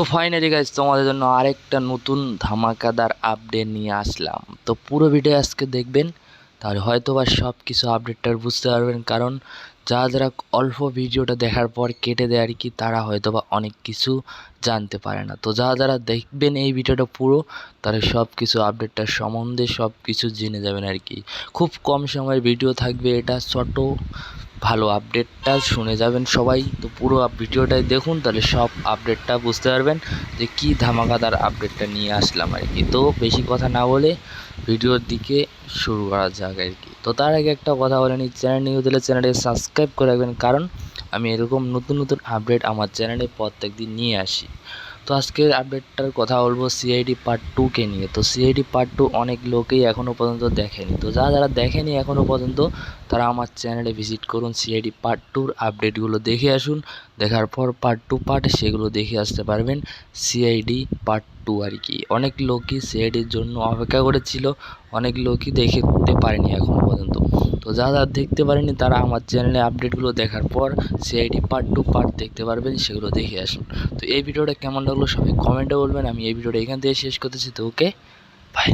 তো finally guys তোমাদের জন্য আরেকটা নতুন ধামাকাদার আপডেট নিয়ে আসলাম। তো পুরো ভিডিও আজকে দেখবেন, তাহলে হয়তো বা সব কিছু আপডেটটা বুঝতে পারবেন। কারণ যারা অল্প ভিডিওটা দেখার পর কেটে দেয় আর কি, তারা হয়তো বা অনেক কিছু জানতে পারে না। তো যারা দেখবেন এই ভিডিওটা পুরো, তারা সব কিছু আপডেটটার সম্বন্ধে সব কিছু জেনে যাবেন আর কি। খুব কম সময়ের ভিডিও থাকবে, এটা ছোট ভালো আপডেটটা শুনে যাবেন সবাই। তো পুরো ভিডিওটাই দেখুন, তাহলে সব আপডেটটা বুঝতে পারবেন যে কী ধামাকাদার আপডেটটা নিয়ে আসলাম আর কি। তো বেশি কথা না বলে ভিডিওর দিকে শুরু করা যাক আর কি। তো তার আগে একটা কথা বলে নিই, চ্যানেল নিউ দিলে চ্যানেলটি সাবস্ক্রাইব করে রাখবেন, কারণ আমি এরকম নতুন নতুন আপডেট আমার চ্যানেলে প্রত্যেক দিন নিয়ে আসি। তো আজকের আপডেটটার কথা বলবো সিআইডি পার্ট 2কে নিয়ে। তো সিআইডি পার্ট 2 অনেক লোকেই এখনও পর্যন্ত দেখেনি। তো যারা দেখেনি এখনও পর্যন্ত, তারা আমার চ্যানেলে ভিজিট করুন, সিআইডি পার্ট 2র আপডেটগুলো দেখে আসুন। দেখার পর পার্ট 2 সেগুলো দেখে আসতে পারবেন। সিআইডি পার্ট 2 আর কি, অনেক লোকই সিআইডির জন্য অপেক্ষা করেছিল, অনেক লোকই দেখতে পারেনি এখনও পর্যন্ত। তো যারা দেখতে পারেনি, তারা আমার চ্যানেলে আপডেটগুলো দেখার পর সিআইডি পার্ট 2 দেখতে পারবেন, সেগুলো দেখে আসুন। তো এই ভিডিওটা কেমন লাগলো সবাই কমেন্টে বলবেন। আমি এই ভিডিওটা এখান থেকে শেষ করতেছি। তো ওকে, বাই।